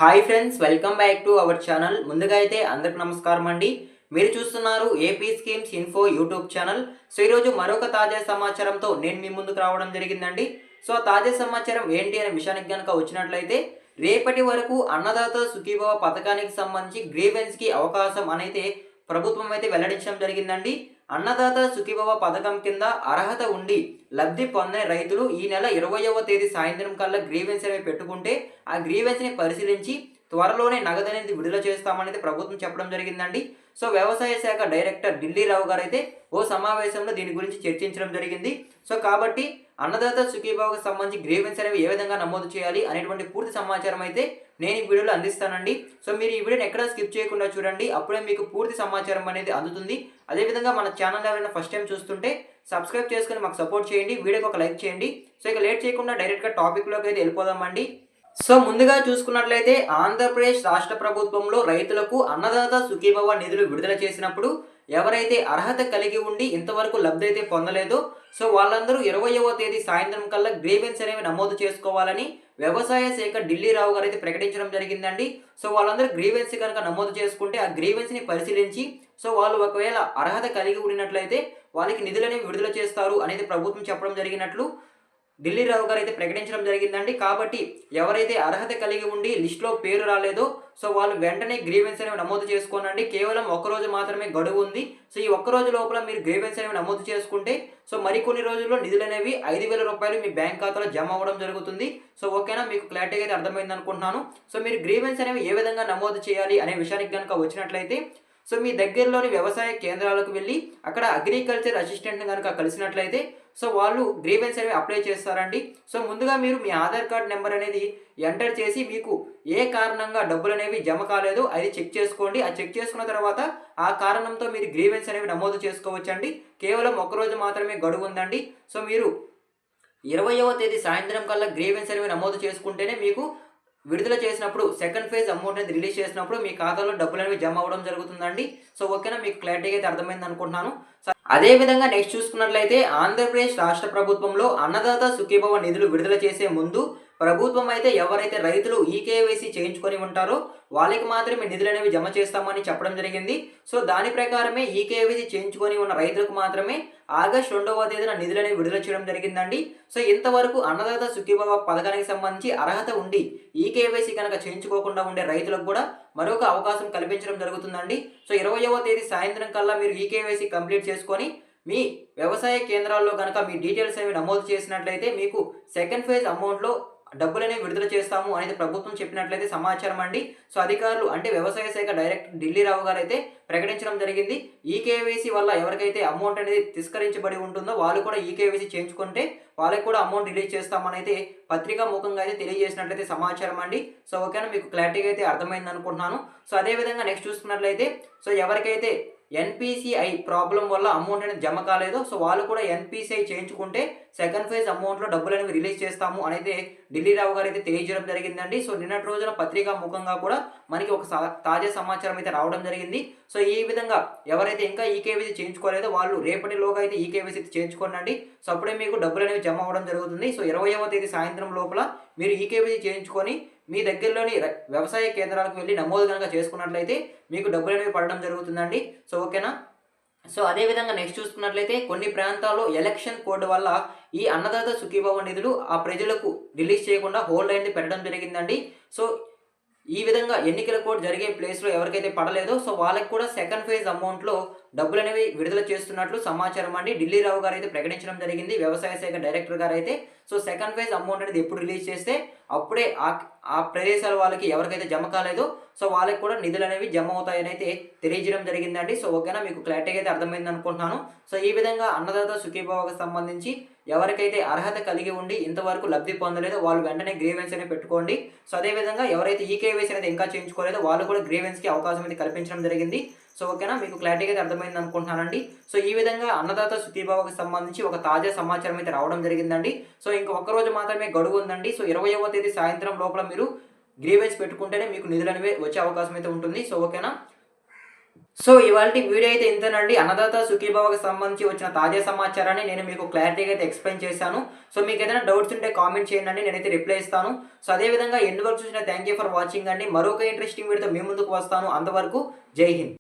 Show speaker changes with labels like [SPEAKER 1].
[SPEAKER 1] Hi friends, welcome back to our channel. ముందుగా అయితే అందరికి నమస్కారం అండి. మీరు చూస్తున్నారు AP schemes info YouTube channel. So ఈరోజు మరొక తాజా సమాచారంతో నేను మీ ముందుకు రావడం జరిగిందండి. సో ఆ తాజా సమాచారం ఏంటి అనే విషయానికి కనుక వచ్చినట్లయితే, రేపటి వరకు అన్నదాత సుఖీభవ పథకానికి సంబంధించి గ్రీవెన్స్కి అవకాశం అనేది ప్రభుత్వం అయితే వెల్లడించడం జరిగిందండి. అన్నదాత సుఖీభవ పథకం కింద అర్హత ఉండి లబ్ధి పొందే రైతులు ఈ నెల 20వ తేదీ సాయంత్రం కల్లా గ్రీవెన్స్ అనేవి పెట్టుకుంటే ఆ గ్రీవెన్స్ని పరిశీలించి త్వరలోనే నగదు అనేది విడుదల చేస్తామనేది ప్రభుత్వం చెప్పడం జరిగిందండి. సో వ్యవసాయ శాఖ డైరెక్టర్ ఢిల్లీ రావు గారు అయితే ఓ సమావేశంలో దీని గురించి చర్చించడం జరిగింది. సో కాబట్టి అన్నదాత సుఖీభావకు సంబంధించి గ్రీవెన్స్ అనేవి ఏ విధంగా నమోదు చేయాలి అనేటువంటి పూర్తి సమాచారం అయితే నేను ఈ వీడియోలో అందిస్తానండి. సో మీరు ఈ వీడియోని ఎక్కడా స్కిప్ చేయకుండా చూడండి, అప్పుడే మీకు పూర్తి సమాచారం అనేది అందుతుంది. అదేవిధంగా మన ఛానల్ ఎవరైనా ఫస్ట్ టైం చూస్తుంటే సబ్స్క్రైబ్ చేసుకుని మాకు సపోర్ట్ చేయండి, వీడియోకి ఒక లైక్ చేయండి. సో ఇక లేట్ చేయకుండా డైరెక్ట్గా టాపిక్లోకి అయితే వెళ్ళిపోదామండి. సో ముందుగా చూసుకున్నట్లయితే ఆంధ్రప్రదేశ్ రాష్ట్ర ప్రభుత్వంలో రైతులకు అన్నదాత సుఖీభవ నిధులు విడుదల చేసినప్పుడు ఎవరైతే అర్హత కలిగి ఉండి ఇంతవరకు లబ్ధి అయితే పొందలేదో సో వాళ్ళందరూ 20వ తేదీ సాయంత్రం కల్లా గ్రీవెన్స్ అనేవి నమోదు చేసుకోవాలని వ్యవసాయ శాఖ ఢిల్లీ రావు గారు అయితే ప్రకటించడం జరిగిందండి. సో వాళ్ళందరూ గ్రీవెన్స్ కనుక నమోదు చేసుకుంటే ఆ గ్రీవెన్స్ని పరిశీలించి సో వాళ్ళు ఒకవేళ అర్హత కలిగి ఉన్నట్లయితే వాళ్ళకి నిధులనేవి విడుదల చేస్తారు అనేది ప్రభుత్వం చెప్పడం జరిగినట్లు ఢిల్లీ రావు గారు అయితే ప్రకటించడం జరిగిందండి. కాబట్టి ఎవరైతే అర్హత కలిగి ఉండి లిస్టులో పేరు రాలేదో సో వాళ్ళు వెంటనే గ్రీవెన్స్ అనేవి నమోదు చేసుకోనండి. కేవలం ఒక్కరోజు మాత్రమే గడువు ఉంది. సో ఈ ఒక్కరోజు లోపల మీరు గ్రీవెన్స్ అనేవి నమోదు చేసుకుంటే సో మరికొన్ని రోజుల్లో నిధులు అనేవి 5,000 రూపాయలు మీ బ్యాంక్ ఖాతాలో జమ అవ్వడం జరుగుతుంది. సో ఓకేనా, మీకు క్లారిటీగా అయితే అర్థమైంది అనుకుంటున్నాను. సో మీరు గ్రీవెన్స్ అనేవి ఏ విధంగా నమోదు చేయాలి అనే విషయానికి కనుక వచ్చినట్లయితే సో మీ దగ్గరలోని వ్యవసాయ కేంద్రాలకు వెళ్ళి అక్కడ అగ్రికల్చర్ అసిస్టెంట్ని కనుక కలిసినట్లయితే సో వాళ్ళు గ్రీవెన్స్ అనేవి అప్లై చేస్తారండి. సో ముందుగా మీరు మీ ఆధార్ కార్డ్ నెంబర్ అనేది ఎంటర్ చేసి మీకు ఏ కారణంగా డబ్బులు అనేవి జమ కాలేదో అది చెక్ చేసుకోండి. ఆ చెక్ చేసుకున్న తర్వాత ఆ కారణంతో మీరు గ్రీవెన్స్ అనేవి నమోదు చేసుకోవచ్చండి. కేవలం ఒకరోజు మాత్రమే గడువు ఉందండి. సో మీరు 20వ తేదీ సాయంత్రం కల్లా గ్రీవెన్స్ అనేవి నమోదు చేసుకుంటేనే మీకు విడుదల చేసినప్పుడు సెకండ్ ఫేజ్ అమౌంట్ అనేది రిలీజ్ చేసినప్పుడు మీ ఖాతాలో డబ్బులు అనేవి జమ అవ్వడం జరుగుతుందండి. సో ఓకేనా, మీకు క్లారిటీగా అయితే అర్థమైంది అనుకుంటున్నాను. అదే విధంగా నెక్స్ట్ చూసుకున్నట్లయితే ఆంధ్రప్రదేశ్ రాష్ట్ర ప్రభుత్వంలో అన్నదాత సుఖీభవ నిధులు విడుదల చేసే ముందు ప్రభుత్వం అయితే ఎవరైతే రైతులు ఈకేవైసీ చేయించుకొని ఉంటారో వాళ్ళకి మాత్రమే నిధులు అనేవి జమ చేస్తామని చెప్పడం జరిగింది. సో దాని ప్రకారమే ఈకేవైసీ చేయించుకొని ఉన్న రైతులకు మాత్రమే ఆగస్టు 2వ తేదీన నిధులు అనేవి విడుదల చేయడం జరిగిందండి. సో ఇంతవరకు అన్నదాత సుఖీభవ పథకానికి సంబంధించి అర్హత ఉండి ఈకేవైసీ కనుక చేయించుకోకుండా ఉండే రైతులకు కూడా మరొక అవకాశం కల్పించడం జరుగుతుందండి. సో 20వ తేదీ సాయంత్రం కల్లా మీరు ఈకేవైసీ కంప్లీట్ చేసుకొని మీ వ్యవసాయ కేంద్రాల్లో కనుక మీ డీటెయిల్స్ అనేవి నమోదు చేసినట్లయితే మీకు సెకండ్ ఫేజ్ అమౌంట్లో డబ్బులనే విడుదల చేస్తాము అనేది ప్రభుత్వం చెప్పినట్లయితే సమాచారం అండి. సో అధికారులు అంటే వ్యవసాయ శాఖ డైరెక్టర్ ఢిల్లీ రావు గారు అయితే ప్రకటించడం జరిగింది. ఈకేవైసీ వల్ల ఎవరికైతే అమౌంట్ అనేది తిరస్కరించబడి ఉంటుందో వాళ్ళు కూడా ఈకేవైసీ చేయించుకుంటే వాళ్ళకి కూడా అమౌంట్ రిలీజ్ చేస్తామని అయితే పత్రికా ముఖంగా అయితే తెలియజేసినట్లయితే సమాచారం అండి. సో ఓకేనా, మీకు క్లారిటీగా అయితే అర్థమైంది అనుకుంటున్నాను. సో అదేవిధంగా నెక్స్ట్ చూసుకున్నట్లయితే సో ఎవరికైతే ఎన్పిసిఐ ప్రాబ్లం వల్ల అమౌంట్ అనేది జమ కాలేదో సో వాళ్ళు కూడా ఎన్పిసిఐ చేయించుకుంటే సెకండ్ ఫేజ్ అమౌంట్లో డబ్బులు అనేవి రిలీజ్ చేస్తాము అనేది ఢిల్లీ రావు గారు అయితే తెలియజేయడం జరిగిందండి. సో నిన్నటి రోజున పత్రికా ముఖంగా కూడా మనకి ఒక తాజా సమాచారం అయితే రావడం జరిగింది. సో ఈ విధంగా ఎవరైతే ఇంకా ఈకేవైసీ చేయించుకోలేదో వాళ్ళు రేపటిలోగా అయితే ఈకేవైసీ చేయించుకోండి. సో అప్పుడే మీకు డబ్బులు అనేవి జమ అవ్వడం జరుగుతుంది. సో 20వ తేదీ సాయంత్రం లోపల మీరు ఈకేవైసీ చేయించుకొని మీ దగ్గరలోని వ్యవసాయ కేంద్రాలకు వెళ్ళి నమోదు కనుక చేసుకున్నట్లయితే మీకు డబ్బులు అనేవి పడడం జరుగుతుందండి. సో ఓకేనా. సో అదేవిధంగా నెక్స్ట్ చూసుకున్నట్లయితే కొన్ని ప్రాంతాల్లో ఎలక్షన్ కోడ్ వల్ల ఈ అన్నదాత సుఖీభవ నిధులు ఆ ప్రజలకు రిలీజ్ చేయకుండా హోల్డ్ అనేది పెట్టడం జరిగిందండి. సో ఈ విధంగా ఎన్నికల కోడ్ జరిగే ప్లేస్లో ఎవరికైతే పడలేదో సో వాళ్ళకి కూడా సెకండ్ ఫేజ్ అమౌంట్లో డబ్బులు అనేవి విడుదల చేస్తున్నట్లు సమాచారం అండి. ఢిల్లీ రావు గారు అయితే ప్రకటించడం జరిగింది, వ్యవసాయ శాఖ డైరెక్టర్ గారు అయితే. సో సెకండ్ ఫేజ్ అమౌంట్ అనేది ఎప్పుడు రిలీజ్ చేస్తే అప్పుడే ఆ ప్రదేశాల వాళ్ళకి ఎవరికైతే జమ కాలేదో సో వాళ్ళకి కూడా నిధులు అనేవి జమ అవుతాయని అయితే తెలియజేయడం జరిగిందండి. సో ఓకేనా, మీకు క్లారిటీగా అయితే అర్థమైంది అనుకుంటున్నాను. సో ఈ విధంగా అన్నదాత సుఖీభావకు సంబంధించి ఎవరికైతే అర్హత కలిగి ఉండి ఇంతవరకు లబ్ధి పొందలేదో వాళ్ళు వెంటనే గ్రీవెన్స్ అనేది పెట్టుకోండి. సో అదేవిధంగా ఎవరైతే ఈకేవైసీ అనేది ఇంకా చేయించుకోలేదో వాళ్ళు కూడా గ్రీవెన్స్కి అవకాశం అయితే కల్పించడం జరిగింది. సో ఓకేనా, మీకు క్లారిటీగా అయితే అర్థమైంది అనుకుంటున్నానండి. సో ఈ విధంగా అన్నదాత సుఖీభావకు సంబంధించి ఒక తాజా సమాచారం అయితే రావడం జరిగిందండి. సో ఇంకా ఒక్కరోజు మాత్రమే గడువు ఉందండి. సో 20వ తేదీ సాయంత్రం లోపల మీరు గ్రీవెన్స్ పెట్టుకుంటేనే మీకు నిధులు అనేవి వచ్చే అవకాశం అయితే ఉంటుంది. సో ఓకేనా. సో ఇవాల్టి వీడియో అయితే ఇంతేనండి. అన్నదాత సుఖీభవకి సంబంధించి వచ్చిన తాజా సమాచారాన్ని నేను మీకు క్లారిటీగా అయితే ఎక్స్‌ప్లెయిన్ చేశాను. సో మీకేదైనా డౌట్స్ ఉంటే కామెంట్ చేయండి. నేనైతే రిప్లై ఇస్తాను. సో అదే విధంగా ఎండ్ వరకు చూసిన థాంక్ యూ ఫర్ వాచింగ్ అండి. మరొక ఇంట్రెస్టింగ్ వీడియోతో మీ ముందుకు వస్తాను. అంతవరకు జై హింద్.